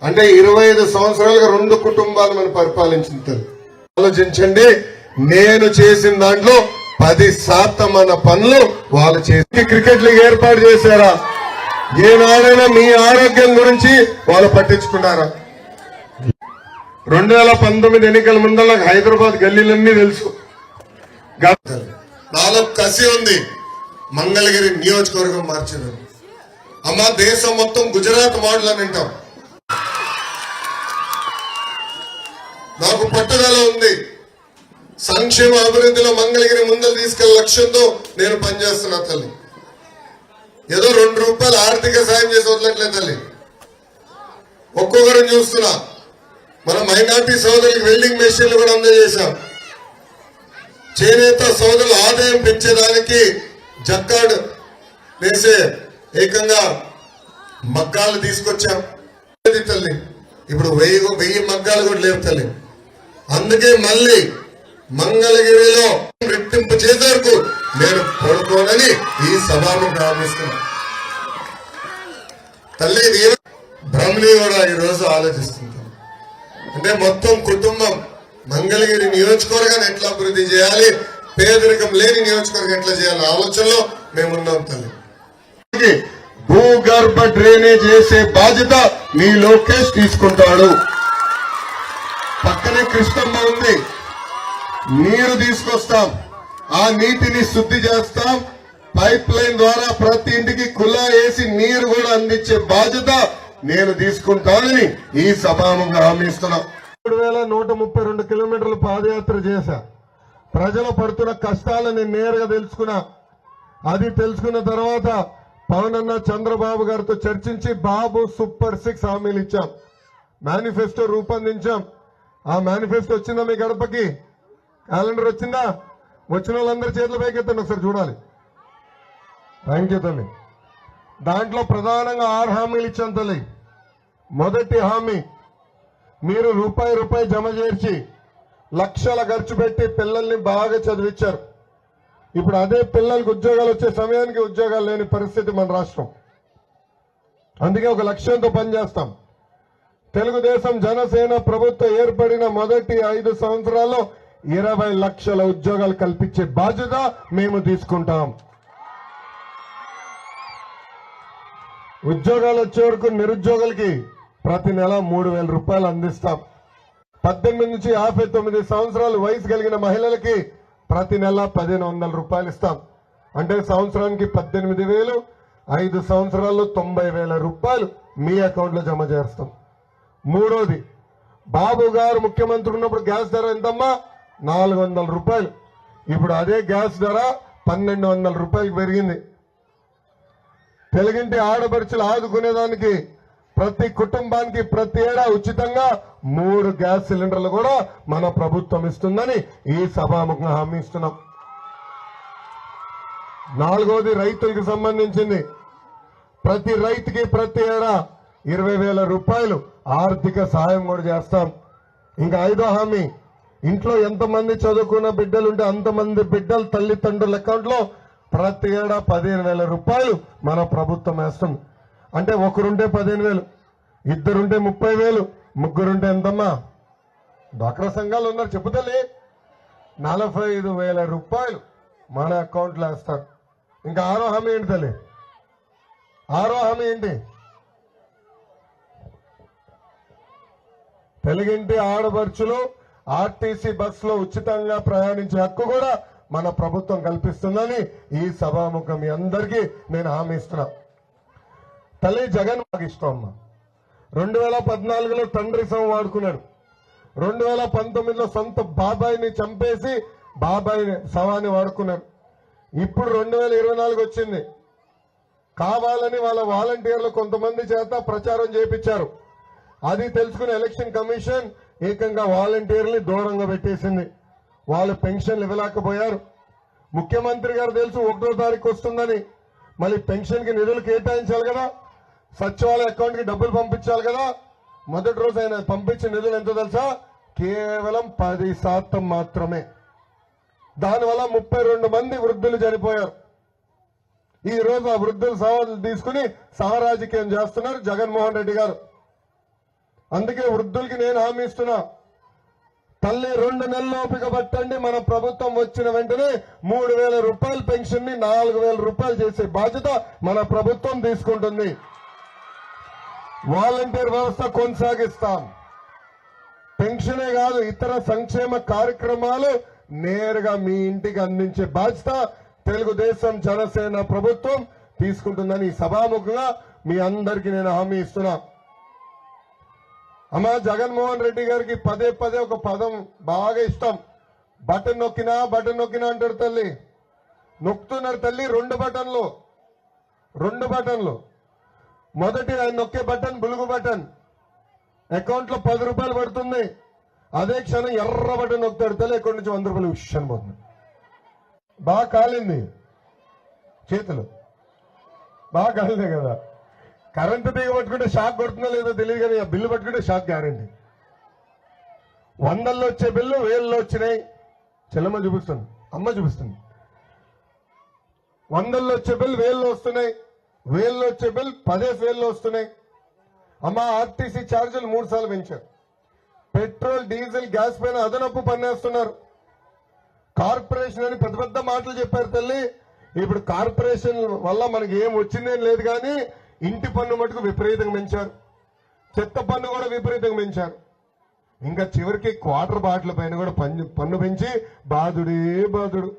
అంటే 25 సంవత్సరాలుగా 2 కుటుంబాలు మనం పరిపాలించిన ఆలోచించండి. నేను చేసిన దాంట్లో 10% మన పనులు వాళ్ళు చేసి క్రికెట్ లీగ్ ఏర్పాటు చేశారా? ఏనాడైనా మీ ఆరోగ్యం గురించి వాళ్ళు పట్టించుకున్నారా? 2019 ఎన్నికల ముందు నాకు హైదరాబాద్ గల్లీలన్నీ తెలుసు. నాలో కసి ఉంది మంగళగిరి నియోజకవర్గం మార్చడం. అమ్మా దేశం మొత్తం గుజరాత్ మోడల్ అని వింటాం. నాకు పట్టుదల ఉంది. సంక్షేమ అభివృద్ధిలో మంగళగిరి ముందలు తీసుకెళ్లే లక్ష్యంతో నేను పనిచేస్తున్నా తల్లి. ఏదో 2 రూపాయలు ఆర్థిక సాయం చేసి వదలట్లేదు తల్లి. ఒక్కొక్కరిని చూస్తున్నా. మన మైనార్టీ సోదరులకు వెల్డింగ్ మెషిన్లు కూడా అందజేశాం. చేనేత సోదరుల ఆదాయం పెంచేదానికి జక్కాడు వేసే ఏకంగా మగ్గాలు తీసుకొచ్చాం తల్లి. ఇప్పుడు 1000 మగ్గాలు కూడా లేవు తల్లి. అందుకే మళ్ళీ మంగళగిరిలో రెట్టింపు చేసేందుకు నేను పడుకోనని ఈ సభను ప్రారంభిస్తున్నా తల్లి. బ్రహ్మణి కూడా ఈరోజు ఆలోచిస్తుంది. అంటే మొత్తం కుటుంబం మంగళగిరి నియోజకవర్గాన్ని ఎట్లా అభివృద్ధి చేయాలి, పేదరికం లేని నియోజకవర్గం ఎట్లా చేయాలి ఆలోచనలో మేమున్నాం తల్లి. భూగర్భ డ్రైనేజ్ చేసే బాధ్యత మీ లోకేష్ తీసుకుంటాడు. పక్కనే కృష్ణమ్మ ఉంది. నీరు తీసుకొస్తాం. ఆ నీటిని శుద్ధి చేస్తాం. పైప్ లైన్ ద్వారా ప్రతి ఇంటికి కుళా వేసి నీరు కూడా అందించే బాధ్యత నేను తీసుకుంటానని ఈ సభాముఖంగా హామీ ఇస్తున్నాం. 3132 కిలోమీటర్లు పాదయాత్ర చేశా. ప్రజలు పడుతున్న కష్టాలను నేరుగా తెలుసుకున్నా. అది తెలుసుకున్న తర్వాత పవన్ అన్న చంద్రబాబు గారితో చర్చించి బాబు సూపర్ 6 హామీలు ఇచ్చాం. మేనిఫెస్టో రూపొందించాం. ఆ మేనిఫెస్టో వచ్చిందా మీ గడపకి? క్యాలెండర్ వచ్చిందా? వచ్చిన వాళ్ళందరూ చేతుల పైకి ఎత్తండి ఒకసారి చూడాలి. థ్యాంక్ యూ తల్లి. దాంట్లో ప్రధానంగా 6 హామీలు ఇచ్చాం తల్లి. మొదటి హామీ, మీరు రూపాయి జమ చేర్చి లక్షల ఖర్చు పెట్టి పిల్లల్ని బాగా చదివించారు. ఇప్పుడు అదే పిల్లలకు ఉద్యోగాలు వచ్చే సమయానికి ఉద్యోగాలు లేని పరిస్థితి మన రాష్ట్రం. అందుకే ఒక లక్ష్యంతో పనిచేస్తాం. తెలుగుదేశం జనసేన ప్రభుత్వం ఏర్పడిన మొదటి 5 సంవత్సరాల్లో 20 లక్షల ఉద్యోగాలు కల్పించే బాధ్యత మేము తీసుకుంటాం. ఉద్యోగాలు వచ్చే వరకు నిరుద్యోగులకి ప్రతి నెల 3000 రూపాయలు అందిస్తాం. 18 నుంచి 59 సంవత్సరాలు వయసు కలిగిన మహిళలకి ప్రతి నెల 1500 రూపాయలు ఇస్తాం. అంటే సంవత్సరానికి 18,000, 5 సంవత్సరాల్లో 90,000 రూపాయలు మీ అకౌంట్ లో జమ చేస్తాం. మూడోది, బాబు గారు ముఖ్యమంత్రి ఉన్నప్పుడు గ్యాస్ ధర ఎంతమ్మా? 400 రూపాయలు. ఇప్పుడు అదే గ్యాస్ ధర 1200 రూపాయలకు పెరిగింది. తెలుగింటి ఆడపడుచులు ఆదుకునేదానికి ప్రతి కుటుంబానికి ప్రతి ఏడా ఉచితంగా 3 గ్యాస్ సిలిండర్లు కూడా మన ప్రభుత్వం ఇస్తుందని ఈ సభాముఖంగా హామీ ఇస్తున్నాం. నాలుగోది, రైతులకు సంబంధించింది. ప్రతి రైతుకి ప్రతి ఏడా 20,000 రూపాయలు ఆర్థిక సాయం కూడా చేస్తాం. ఇంకా 5వ హామీ, ఇంట్లో ఎంతమంది చదువుకున్న బిడ్డలుంటే అంతమంది బిడ్డల తల్లిదండ్రుల అకౌంట్ లో ప్రతి ఏడా 15,000 రూపాయలు మన ప్రభుత్వం వేస్తుంది. అంటే ఒకరుంటే 15,000, ఇద్దరుంటే 30,000, ముగ్గురుంటే ఎంతమ్మా? డ్వాక్రా సంఘాలు ఉన్నారు చెప్పుతలే 45,000 రూపాయలు మన అకౌంట్ లో వేస్తారు. ఇంకా 6వ హామీ ఏంటి తల్లి? 6వ హామీ ఏంటి? తెలుగింటి ఆడపడుచులు ఆర్టీసీ బస్సులో ఉచితంగా ప్రయాణించే హక్కు కూడా మన ప్రభుత్వం కల్పిస్తుందని ఈ సభాముఖం మీ అందరికీ నేను హామీ ఇస్తున్నా. తల్లి జగన్ మాకు ఇష్టం అమ్మ. 2014లో తండ్రి శవం వాడుకున్నాడు. 2019లో సొంత బాబాయిని చంపేసి బాబాయి శవాన్ని వాడుకున్నాడు. ఇప్పుడు 2024 వచ్చింది. కావాలని వాళ్ళ వాలంటీర్లు కొంతమంది చేత ప్రచారం చేయించారు. అది తెలుసుకుని ఎలక్షన్ కమిషన్ ఏకంగా వాలంటీర్ని దూరంగా పెట్టేసింది. వాళ్ళు పెన్షన్లు ఇవ్వలేకపోయారు. ముఖ్యమంత్రి గారు తెలుసు 1వ తారీఖు వస్తుందని. మళ్ళీ పెన్షన్ కి నిధులు కేటాయించాలి కదా, సచివాలయ అకౌంట్ కి డబ్బులు పంపించాలి కదా. మొదటి రోజు ఆయన పంపించిన నిధులు ఎంతో తెలుసా? కేవలం 10% మాత్రమే. దానివల్ల 32 మంది వృద్ధులు చనిపోయారు. ఈ రోజు ఆ వృద్ధుల సవాలు తీసుకుని సహరాజకీయం చేస్తున్నారు జగన్మోహన్ రెడ్డి గారు. అందుకే వృద్ధులకి నేను హామీ ఇస్తున్నా, తల్లి 2 నెలలు ఓపిక పట్టండి, మన ప్రభుత్వం వచ్చిన వెంటనే 3,000 రూపాయల పెన్షన్ ని 4,000 రూపాయలు చేసే బాధ్యత మన ప్రభుత్వం తీసుకుంటుంది. వాలంటీర్ వ్యవస్థ కొనసాగిస్తాం. పెన్షనే కాదు, ఇతర సంక్షేమ కార్యక్రమాలు నేరుగా మీ ఇంటికి అందించే బాధ్యత తెలుగుదేశం జనసేన ప్రభుత్వం తీసుకుంటుందని సభాముఖంగా మీ అందరికీ నేను హామీ ఇస్తున్నా. అమ్మా, జగన్మోహన్ రెడ్డి గారికి పదే పదే ఒక పదం బాగా ఇష్టం. బటన్ నొక్కినా అంటారు తల్లి. నొక్కుతున్నారు తల్లి 2 బటన్లు. మొదటి ఆయన నొక్కే బటన్ బులుగు బటన్, అకౌంట్ లో 10 రూపాయలు పడుతుంది. అదే క్షణం ఎర్ర బటన్ నొక్కుతాడు తల్లి, అకౌంట్ నుంచి 100 రూపాయలు విషయం పోతుంది. బాగా కాలింది చేతులు, బాగా కాలిందే కదా. కరెంటు తీగ పట్టుకుంటే షాక్ కొడుతుందో లేదో తెలియదు, కానీ ఆ బిల్లు పట్టుకుంటే షాక్ గ్యారంటీ. 100లో వచ్చే బిల్లు 1000లో వచ్చినాయి. చెల్లమ్మ చూపిస్తుంది, అమ్మ చూపిస్తుంది. 100లో వచ్చే బిల్లు 1000లో వస్తున్నాయి, 1000లో వచ్చే బిల్ 10,000లో వస్తున్నాయి. అమ్మ, ఆర్టీసీ ఛార్జీలు 3 సార్లు పెంచారు. పెట్రోల్, డీజిల్, గ్యాస్ పైన అదనపు పన్నేస్తున్నారు. కార్పొరేషన్ అని పెద్ద పెద్ద మాటలు చెప్పారు తల్లి. ఇప్పుడు కార్పొరేషన్ వల్ల మనకి ఏం వచ్చిందేం లేదు, కానీ ఇంటి పన్ను మటుకు విపరీతంగా పెంచారు. చెత్త పన్ను కూడా విపరీతంగా పెంచారు. ఇంకా చివరికి క్వార్టర్ బాటిల్ పైన కూడా పన్ను పెంచి బాధుడే బాధుడు.